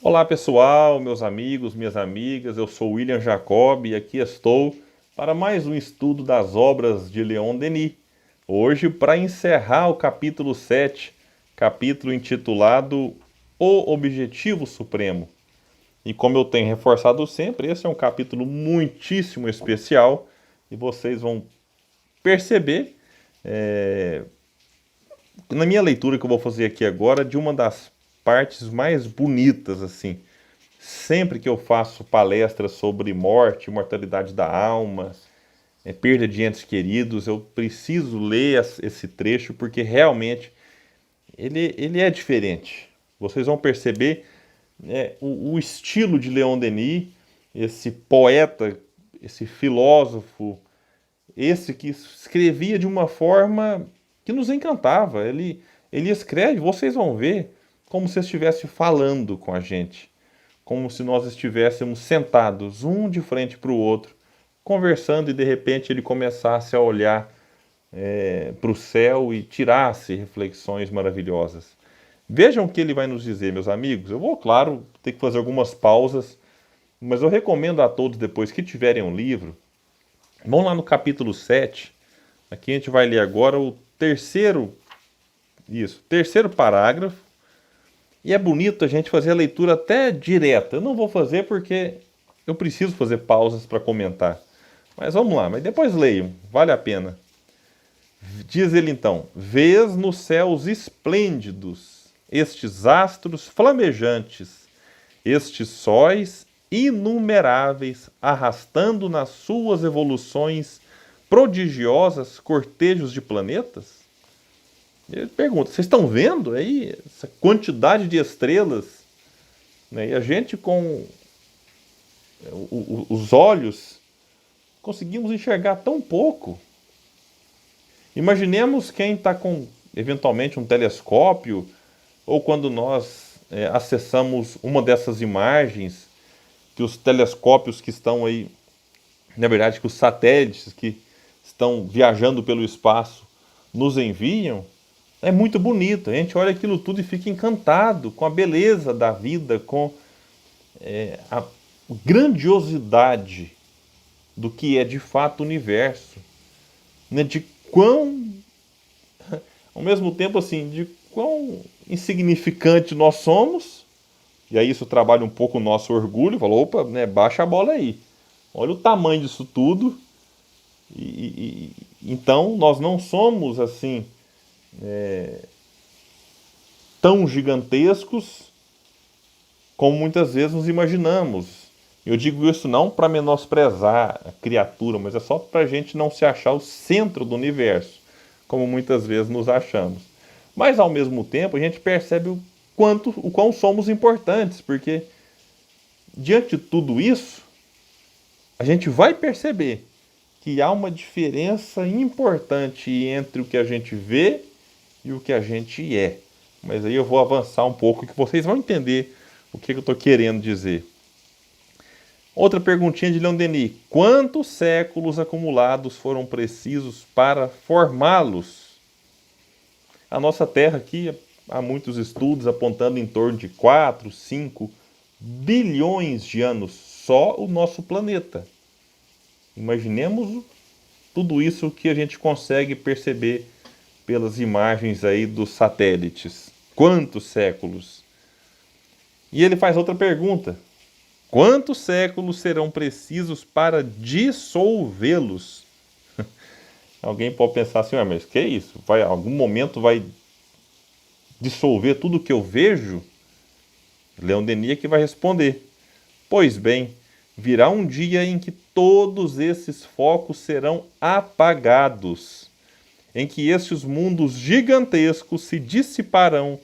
Olá pessoal, meus amigos, minhas amigas, eu sou William Jacob e aqui estou para mais um estudo das obras de Leon Denis. Hoje, para encerrar o capítulo 7, capítulo intitulado O Objetivo Supremo. E como eu tenho reforçado sempre, esse é um capítulo muitíssimo especial e vocês vão perceber na minha leitura que eu vou fazer aqui agora de uma das partes mais bonitas assim. Sempre que eu faço palestras sobre morte, mortalidade da alma, perda de entes queridos, eu preciso ler esse trecho porque realmente ele é diferente. Vocês vão perceber o estilo de Leon Denis, esse poeta, esse filósofo, esse que escrevia de uma forma que nos encantava. Ele escreve, vocês vão ver, como se estivesse falando com a gente, como se nós estivéssemos sentados, um de frente para o outro, conversando e de repente ele começasse a olhar para o céu e tirasse reflexões maravilhosas. Vejam o que ele vai nos dizer, meus amigos. Eu vou, claro, ter que fazer algumas pausas, mas eu recomendo a todos, depois que tiverem um livro, vão lá no capítulo 7. Aqui a gente vai ler agora o terceiro parágrafo. E é bonito a gente fazer a leitura até direta. Eu não vou fazer porque eu preciso fazer pausas para comentar. Mas vamos lá, mas depois leiam, vale a pena. Diz ele então: vês nos céus esplêndidos estes astros flamejantes, estes sóis inumeráveis, arrastando nas suas evoluções prodigiosas cortejos de planetas? Ele pergunta: vocês estão vendo aí essa quantidade de estrelas? Né? E a gente, com os olhos, conseguimos enxergar tão pouco. Imaginemos quem está com, eventualmente, um telescópio, ou quando nós acessamos uma dessas imagens que os telescópios que estão aí, na verdade, que os satélites que estão viajando pelo espaço nos enviam. É muito bonito, a gente olha aquilo tudo e fica encantado com a beleza da vida, com a grandiosidade do que é de fato o universo, né? De quão, ao mesmo tempo assim, de quão insignificante nós somos, e aí isso trabalha um pouco o nosso orgulho, falou, opa, né, baixa a bola aí, olha o tamanho disso tudo, então nós não somos assim tão gigantescos como muitas vezes nos imaginamos. Eu digo isso não para menosprezar a criatura, mas é só para a gente não se achar o centro do universo, como muitas vezes nos achamos. Mas ao mesmo tempo a gente percebe o quão somos importantes, porque diante de tudo isso, a gente vai perceber que há uma diferença importante entre o que a gente vê e o que a gente é. Mas aí eu vou avançar um pouco que vocês vão entender o que eu estou querendo dizer. Outra perguntinha de Leon Denis: quantos séculos acumulados foram precisos para formá-los? A nossa Terra aqui, há muitos estudos apontando em torno de 4, 5 bilhões de anos, só o nosso planeta. Imaginemos tudo isso que a gente consegue perceber pelas imagens aí dos satélites. Quantos séculos? E ele faz outra pergunta: quantos séculos serão precisos para dissolvê-los? Alguém pode pensar assim, mas que é isso? Algum momento vai dissolver tudo que eu vejo? Leon Denis é que vai responder: pois bem, virá um dia em que todos esses focos serão apagados, em que estes mundos gigantescos se dissiparão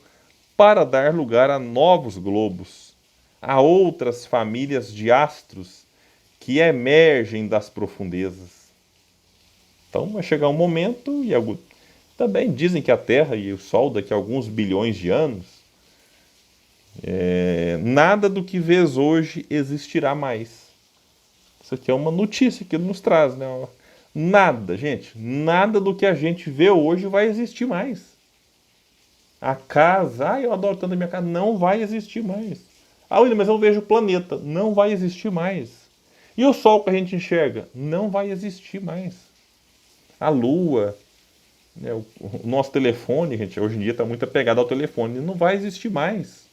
para dar lugar a novos globos, a outras famílias de astros que emergem das profundezas. Então vai chegar um momento, e também dizem que a Terra e o Sol, daqui a alguns bilhões de anos, nada do que vês hoje existirá mais. Isso aqui é uma notícia que ele nos traz, né? Nada, gente, nada do que a gente vê hoje vai existir mais. A casa, eu adoro tanto a minha casa, não vai existir mais. Ah, William, mas eu vejo o planeta. Não vai existir mais. E o Sol que a gente enxerga? Não vai existir mais. A Lua, né, o nosso telefone, gente, hoje em dia está muito apegado ao telefone, não vai existir mais.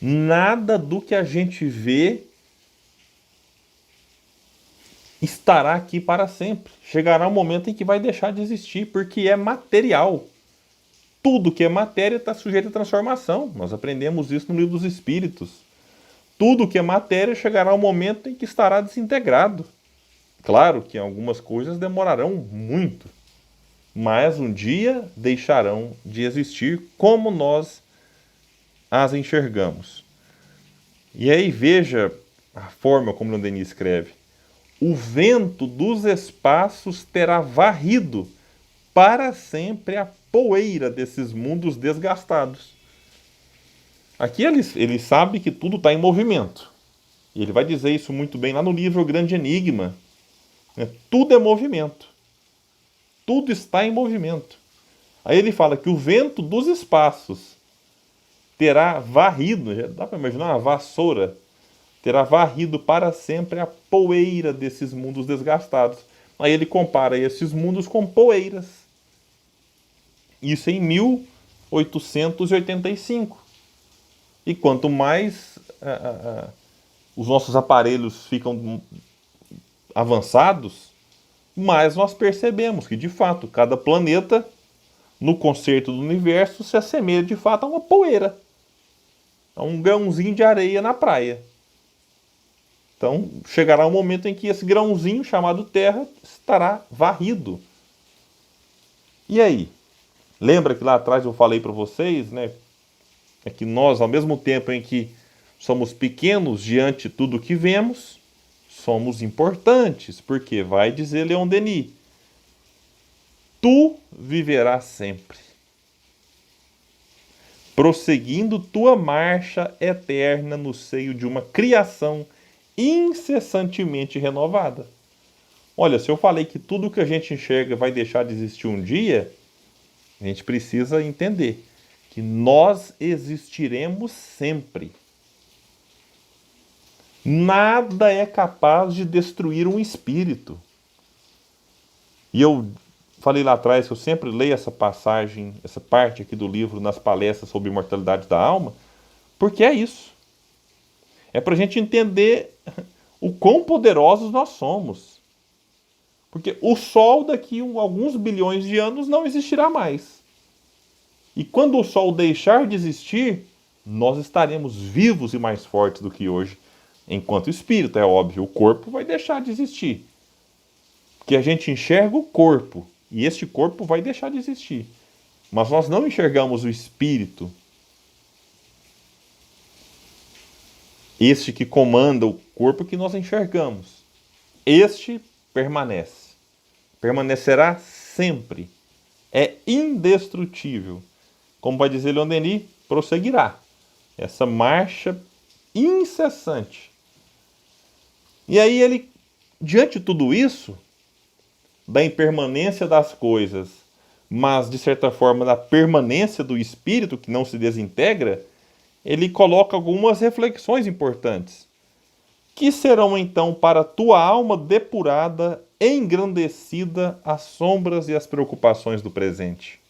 Nada do que a gente vê estará aqui para sempre. Chegará um momento em que vai deixar de existir, porque é material. Tudo que é matéria está sujeito à transformação. Nós aprendemos isso no Livro dos Espíritos. Tudo que é matéria chegará um momento em que estará desintegrado. Claro que algumas coisas demorarão muito, mas um dia deixarão de existir como nós as enxergamos. E aí veja a forma como Leon Denis escreve. O vento dos espaços terá varrido para sempre a poeira desses mundos desgastados. Aqui ele sabe que tudo está em movimento. E ele vai dizer isso muito bem lá no livro O Grande Enigma. Tudo é movimento. Tudo está em movimento. Aí ele fala que o vento dos espaços terá varrido, já dá para imaginar uma vassoura, terá varrido para sempre a poeira desses mundos desgastados. Aí ele compara esses mundos com poeiras. Isso em 1885. E quanto mais os nossos aparelhos ficam avançados, mais nós percebemos que, de fato, cada planeta, no conceito do universo, se assemelha, de fato, a uma poeira. A um grãozinho de areia na praia. Então, chegará um momento em que esse grãozinho, chamado Terra, estará varrido. E aí? Lembra que lá atrás eu falei para vocês, né? É que nós, ao mesmo tempo em que somos pequenos diante de tudo que vemos, somos importantes, porque vai dizer Leon Denis, tu viverás sempre, prosseguindo tua marcha eterna no seio de uma criação incessantemente renovada. Olha, se eu falei que tudo que a gente enxerga vai deixar de existir um dia, a gente precisa entender que nós existiremos sempre. Nada é capaz de destruir um espírito. E eu falei lá atrás que eu sempre leio essa passagem, essa parte aqui do livro nas palestras sobre imortalidade da alma, porque é isso. É para a gente entender o quão poderosos nós somos. Porque o Sol daqui a alguns bilhões de anos não existirá mais. E quando o Sol deixar de existir, nós estaremos vivos e mais fortes do que hoje. Enquanto espírito, é óbvio, o corpo vai deixar de existir. Porque a gente enxerga o corpo, e este corpo vai deixar de existir. Mas nós não enxergamos o espírito. Este que comanda o corpo que nós enxergamos. Este permanece. Permanecerá sempre. É indestrutível. Como vai dizer Leon Denis, prosseguirá. Essa marcha incessante. E aí ele, diante de tudo isso, da impermanência das coisas, mas de certa forma da permanência do espírito que não se desintegra, ele coloca algumas reflexões importantes. Que serão então para a tua alma depurada, engrandecida as sombras e as preocupações do presente?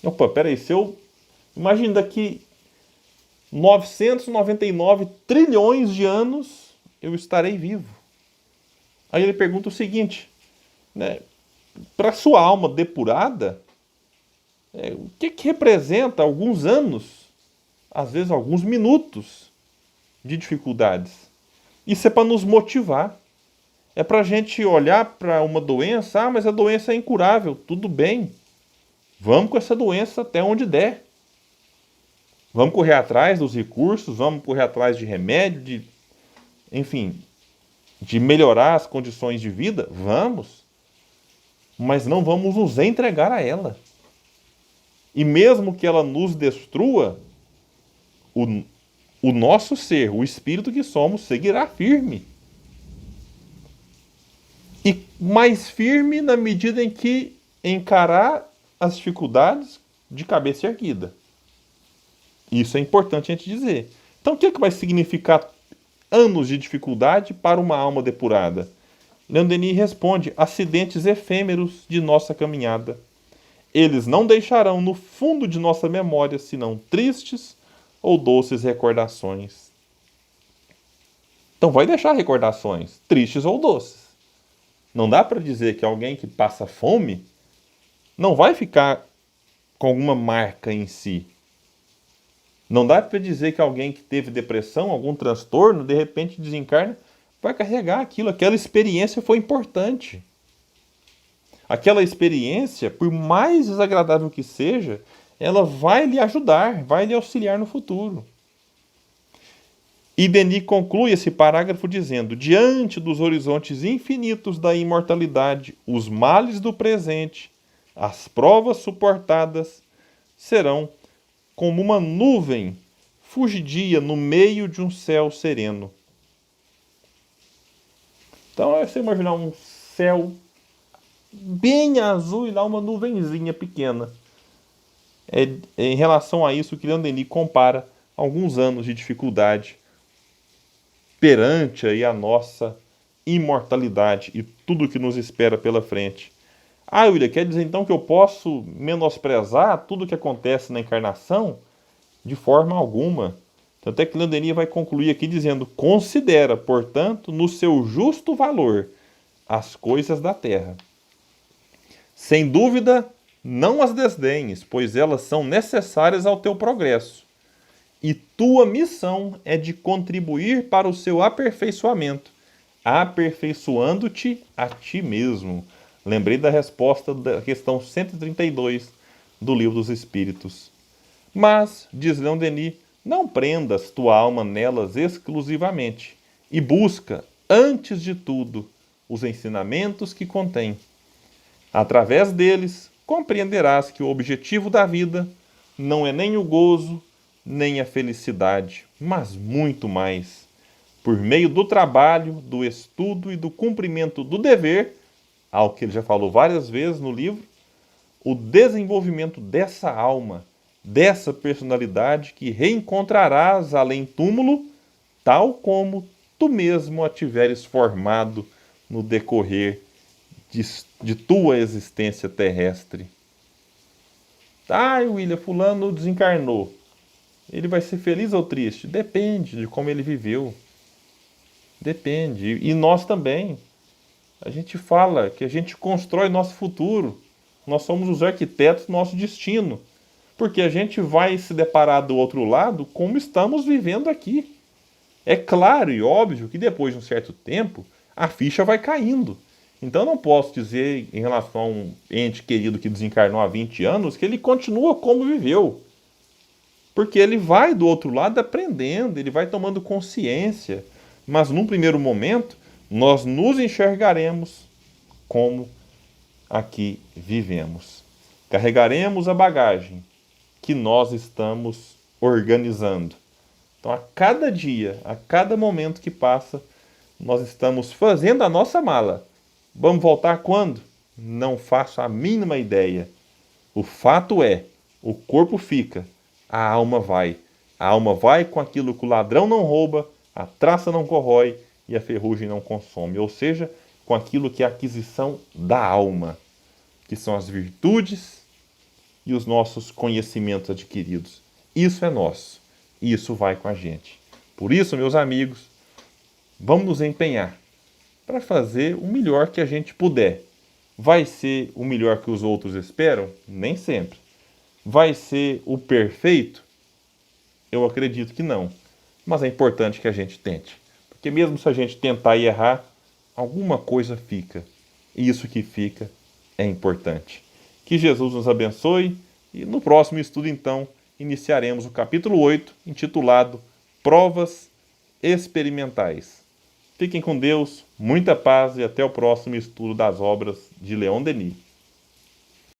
Opa, peraí, se eu... Imagina daqui 999 trilhões de anos eu estarei vivo. Aí ele pergunta o seguinte, né? Para sua alma depurada, o que representa alguns anos, às vezes alguns minutos de dificuldades? Isso é para nos motivar. É para a gente olhar para uma doença, mas a doença é incurável, tudo bem. Vamos com essa doença até onde der. Vamos correr atrás dos recursos, vamos correr atrás de remédio, enfim, de melhorar as condições de vida? Vamos. Mas não vamos nos entregar a ela. E mesmo que ela nos destrua, o nosso ser, o espírito que somos, seguirá firme. E mais firme na medida em que encarar as dificuldades de cabeça erguida. Isso é importante a gente dizer. Então, o que vai significar anos de dificuldade para uma alma depurada? Leon Denis responde: acidentes efêmeros de nossa caminhada. Eles não deixarão no fundo de nossa memória senão tristes ou doces recordações. Então vai deixar recordações, tristes ou doces. Não dá para dizer que alguém que passa fome não vai ficar com alguma marca em si. Não dá para dizer que alguém que teve depressão, algum transtorno, de repente desencarna, vai carregar aquilo. Aquela experiência foi importante. Aquela experiência, por mais desagradável que seja, ela vai lhe ajudar, vai lhe auxiliar no futuro. E Denis conclui esse parágrafo dizendo: diante dos horizontes infinitos da imortalidade, os males do presente, as provas suportadas, serão como uma nuvem fugidia no meio de um céu sereno. Então é você imaginar um céu bem azul e lá uma nuvenzinha pequena. É em relação a isso que Leon Denis compara alguns anos de dificuldade perante aí a nossa imortalidade e tudo que nos espera pela frente. Ah, William, quer dizer então que eu posso menosprezar tudo que acontece na encarnação? De forma alguma. Tanto é que Leon Denis vai concluir aqui dizendo: considera, portanto, no seu justo valor as coisas da terra. Sem dúvida, não as desdenhes, pois elas são necessárias ao teu progresso. E tua missão é de contribuir para o seu aperfeiçoamento, aperfeiçoando-te a ti mesmo. Lembrei da resposta da questão 132 do Livro dos Espíritos. Mas, diz Leon Denis, não prendas tua alma nelas exclusivamente e busca, antes de tudo, os ensinamentos que contém. Através deles, compreenderás que o objetivo da vida não é nem o gozo, nem a felicidade, mas muito mais. Por meio do trabalho, do estudo e do cumprimento do dever, ao que ele já falou várias vezes no livro, o desenvolvimento dessa alma, dessa personalidade que reencontrarás além túmulo, tal como tu mesmo a tiveres formado no decorrer de tua existência terrestre. Ai, William, fulano desencarnou. Ele vai ser feliz ou triste? Depende de como ele viveu. Depende. E nós também. A gente fala que a gente constrói nosso futuro. Nós somos os arquitetos do nosso destino. Porque a gente vai se deparar do outro lado como estamos vivendo aqui. É claro e óbvio que depois de um certo tempo, a ficha vai caindo. Então eu não posso dizer em relação a um ente querido que desencarnou há 20 anos que ele continua como viveu. Porque ele vai do outro lado aprendendo, ele vai tomando consciência. Mas num primeiro momento, nós nos enxergaremos como aqui vivemos. Carregaremos a bagagem que nós estamos organizando. Então, a cada dia, a cada momento que passa, nós estamos fazendo a nossa mala. Vamos voltar quando? Não faço a mínima ideia. O fato é, o corpo fica, a alma vai. A alma vai com aquilo que o ladrão não rouba, a traça não corrói e a ferrugem não consome. Ou seja, com aquilo que é a aquisição da alma, que são as virtudes e os nossos conhecimentos adquiridos. Isso é nosso. E isso vai com a gente. Por isso, meus amigos, vamos nos empenhar para fazer o melhor que a gente puder. Vai ser o melhor que os outros esperam? Nem sempre. Vai ser o perfeito? Eu acredito que não. Mas é importante que a gente tente. Porque mesmo se a gente tentar e errar, alguma coisa fica. E isso que fica é importante. Que Jesus nos abençoe. E no próximo estudo, então, iniciaremos o capítulo 8, intitulado Provas Experimentais. Fiquem com Deus, muita paz e até o próximo estudo das obras de Leon Denis.